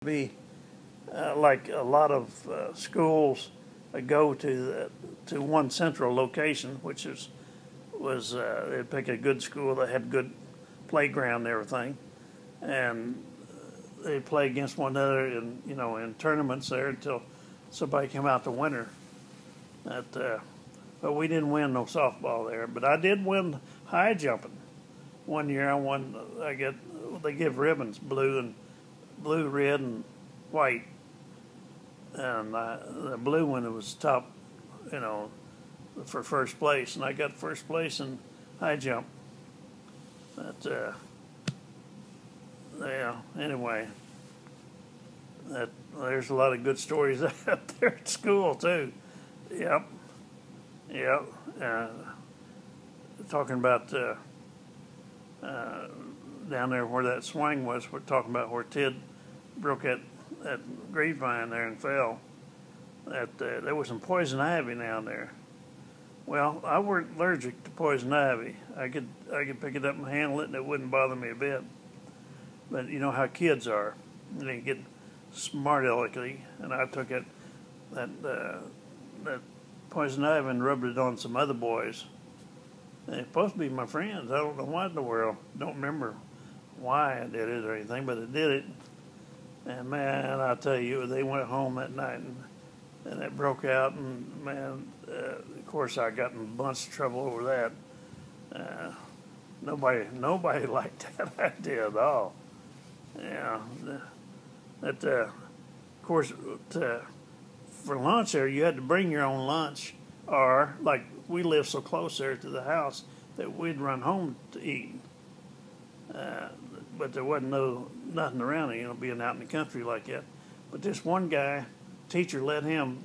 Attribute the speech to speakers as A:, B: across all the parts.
A: be like a lot of schools go to one central location, which was they'd pick a good school that had good playground and everything, and they play against one another in tournaments there until somebody came out the winner. But we didn't win no softball there. But I did win high jumping. One year I won. They give ribbons, blue, red, and white, and the blue one was top, for first place, and I got first place in high jump. But yeah. Anyway, there's a lot of good stories out there at school too. Yep. Talking about down there where that swing was, we're talking about where Ted broke that grapevine there and fell. There was some poison ivy down there. Well, I weren't allergic to poison ivy. I could pick it up and handle it, and it wouldn't bother me a bit. But you know how kids are; they get smart alecky, and I took that poison ivy and rubbed it on some other boys. They're supposed to be my friends. I don't know what in the world. Don't remember why I did it or anything, but I did it. And man, I tell you, they went home that night and it broke out. And man, of course, I got in a bunch of trouble over that. Nobody liked that idea at all. Yeah, of course, for lunch there, you had to bring your own lunch, or like we lived so close there to the house that we'd run home to eat. But there wasn't nothing around it, being out in the country like that. But this one guy, teacher, let him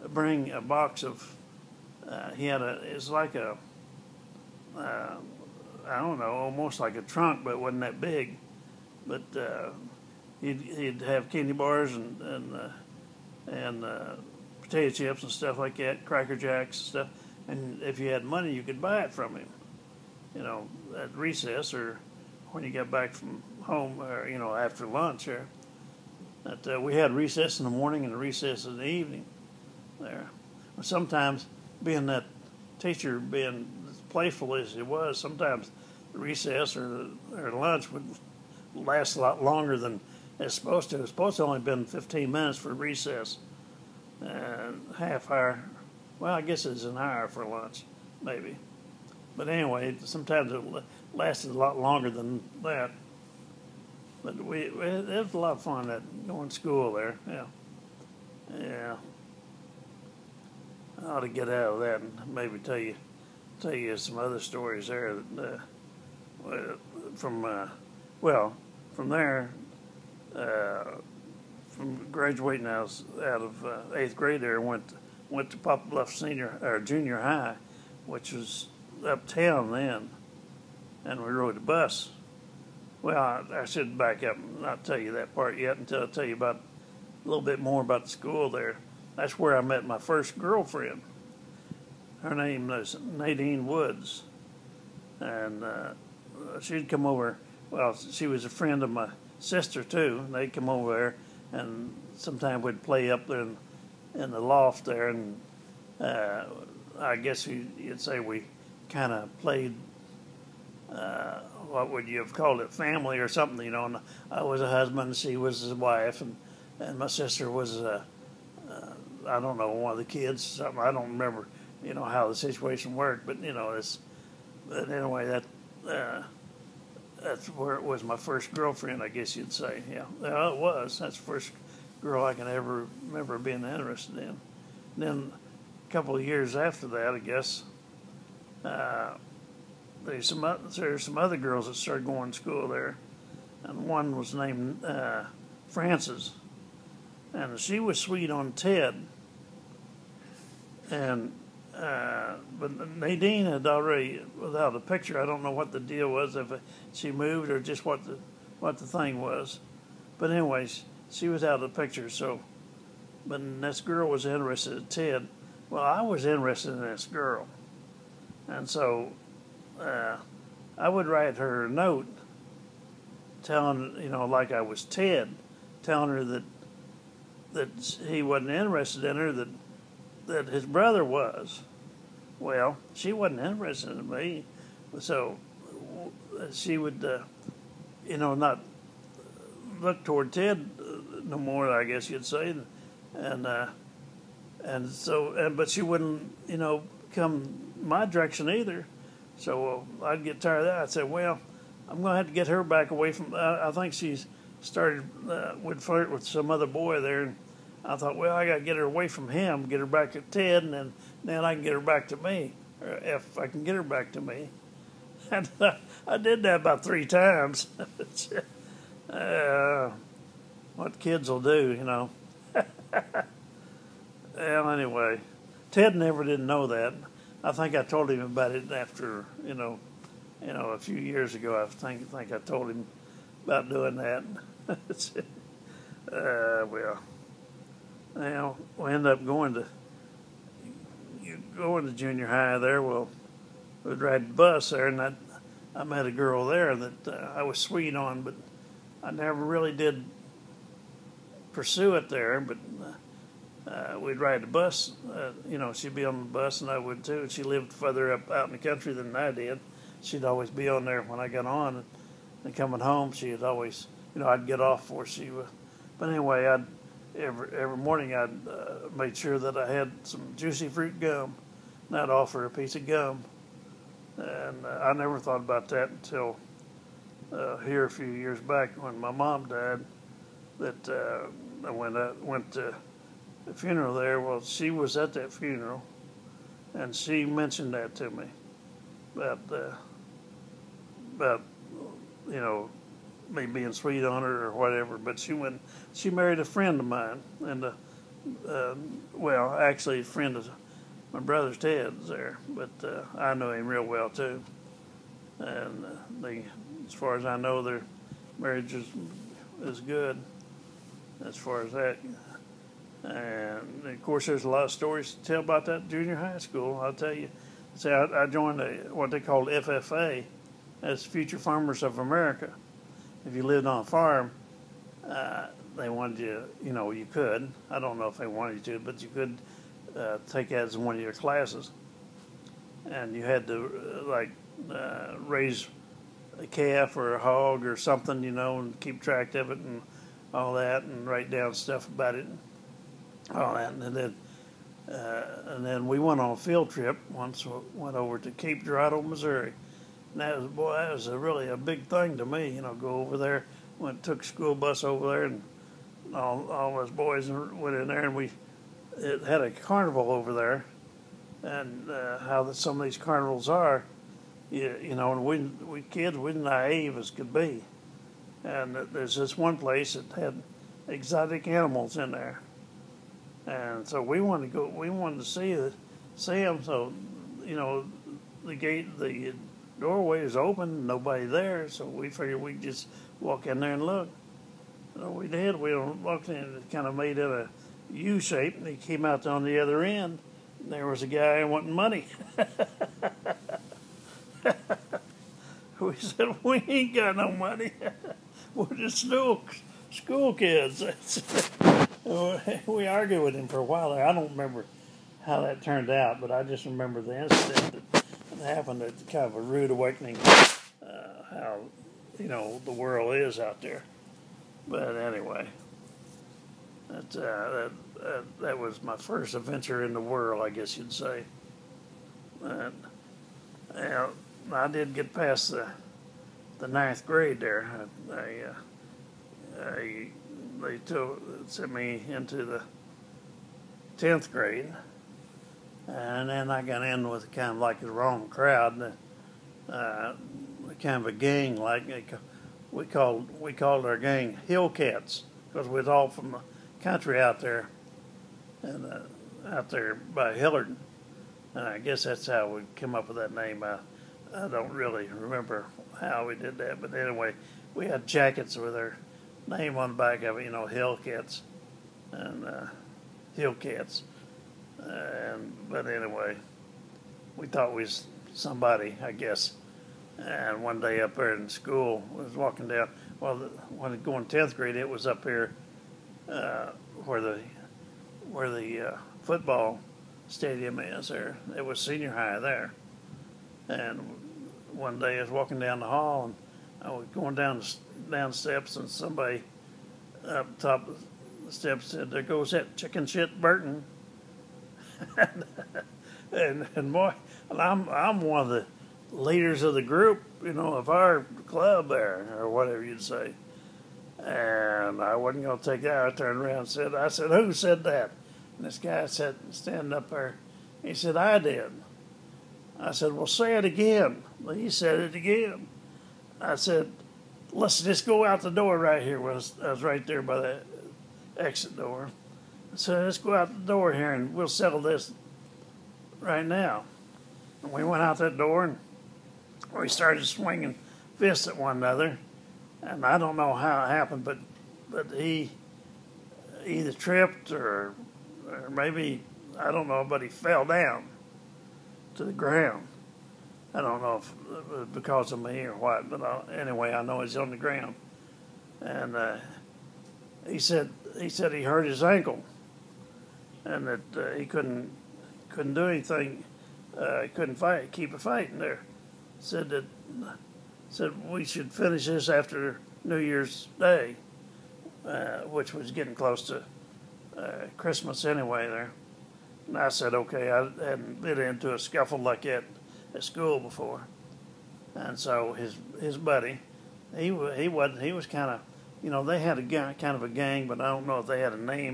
A: bring a box of. It's like I don't know, almost like a trunk, but it wasn't that big. But he'd have candy bars and potato chips and stuff like that, Cracker Jacks and stuff. And if you had money, you could buy it from him, at recess or when you got back from home, or after lunch. Or we had recess in the morning and recess in the evening. There, sometimes being that teacher being as playful as it was, sometimes recess or lunch would last a lot longer than it's supposed to. It's supposed to only been 15 minutes for recess, and half hour. Well, I guess it's an hour for lunch, maybe. But anyway, sometimes it lasted a lot longer than that. But it was a lot of fun going to school there. Yeah. I ought to get out of that and maybe tell you some other stories there from there. From graduating, I was out of 8th grade there. Went to Poplar Bluff junior high, which was uptown then, and we rode the bus. Well, I should back up and not tell you that part yet until I tell you about a little bit more about the school there. That's where I met my first girlfriend. Her name was Nadine Woods, and she'd come over. Well, she was a friend of my sister too, and they'd come over there, and sometimes we'd play up there in the loft there, and I guess you'd say we kind of played, what would you have called it, family or something, and I was a husband, and she was his wife, and my sister was, I don't know, one of the kids, something. I don't remember, how the situation worked, but, but anyway, that's where it was my first girlfriend, I guess you'd say. Yeah, it was. That's the first girl I can ever remember being interested in. And then a couple of years after that, I guess, there's some other girls that started going to school there, and one was named Frances, and she was sweet on Ted. And but Nadine had already, without a picture, I don't know what the deal was, if she moved or just what the thing was. But anyways, she was out of the picture. So, but this girl was interested in Ted. Well, I was interested in this girl, and so I would write her a note telling, like I was Ted, telling her that he wasn't interested in her, that his brother was. Well, she wasn't interested in me, so she would, not look toward Ted no more, I guess you'd say, but she wouldn't, come my direction either. So I'd get tired of that. I'd say, well, I'm going to have to get her back away from. I think she's started would flirt with some other boy there, and I thought, well, I got to get her away from him, get her back to Ted, and then I can get her back to me, or if I can get her back to me. And I did that about 3 times. What kids will do, Well, anyway, Ted never did know that. I think I told him about it after, a few years ago. I think I told him about doing that. We ended up going to junior high there. Well, we'd ride the bus there, and I met a girl there that I was sweet on, but I never really did pursue it there. But we'd ride the bus. She'd be on the bus, and I would too. She lived further up out in the country than I did. She'd always be on there when I got on, and coming home, she'd always, I'd get off before she was. But anyway, every morning I'd made sure that I had some juicy fruit gum, and I'd offer a piece of gum. And I never thought about that until here a few years back when my mom died. That when I went to the funeral there, well, she was at that funeral, and she mentioned that to me about me being sweet on her or whatever. But she married a friend of mine, and actually a friend of my brother's Ted's there, but I know him real well too. And as far as I know, their marriage is good as far as that. And of course, there's a lot of stories to tell about that junior high school. I'll tell you. See, I joined what they called FFA, as Future Farmers of America. If you lived on a farm, they wanted you, you could. I don't know if they wanted you to, but you could take that as one of your classes. And you had to, raise a calf or a hog or something, and keep track of it and all that, and write down stuff about it. All that, and then we went on a field trip once. Went over to Cape Girardeau, Missouri, and that was really a big thing to me. Go over there. Took a school bus over there, and all us boys went in there, and it had a carnival over there, and how some of these carnivals are, and we kids we're naive as could be, and there's this one place that had exotic animals in there. And so we wanted to see them. So, the doorway is open, nobody there. So we figured we'd just walk in there and look. So we did. We walked in. It kind of made it a U shape, and he came out on the other end. And there was a guy wanting money. We said, we ain't got no money. We're just school kids. We argued with him for a while there. I don't remember how that turned out, but I just remember the incident that happened. It's kind of a rude awakening, how the world is out there. But anyway, that was my first adventure in the world, I guess you'd say. And I did get past the 9th grade there. They sent me into the 10th grade, and then I got in with kind of like the wrong crowd, kind of a gang. Like we called our gang Hillcats, because we was all from the country out there, and out there by Hillard. And I guess that's how we came up with that name. I don't really remember how we did that, but anyway, we had jackets with our name on the back of it, Hillcats and Hillcats. But anyway, we thought we was somebody, I guess. And one day up there in school, I was walking down. Well, when going 10th grade, it was up here where the football stadium is there. It was senior high there. And one day I was walking down the hall and I was going down the steps, and somebody up top of the steps said, "There goes that chicken shit Burton." and I'm one of the leaders of the group, of our club there, or whatever you'd say. And I wasn't going to take that. I turned around and I said, "Who said that?" And this guy said, standing up there, he said, "I did." I said, "Well, say it again." Well, he said it again. I said, "Let's just go out the door right here." I was right there by the exit door. I said, "Let's go out the door here and we'll settle this right now." And we went out that door and we started swinging fists at one another. And I don't know how it happened, but he either tripped or maybe, I don't know, but he fell down to the ground. I don't know if it was because of me or what, but anyway, I know he's on the ground. And he said he hurt his ankle, and that he couldn't do anything. He couldn't keep a fighting there. Said we should finish this after New Year's Day, which was getting close to Christmas anyway there. And I said, okay. I hadn't been into a scuffle like that at school before. And so his buddy, he was kind of, they had kind of a gang, but I don't know if they had a name.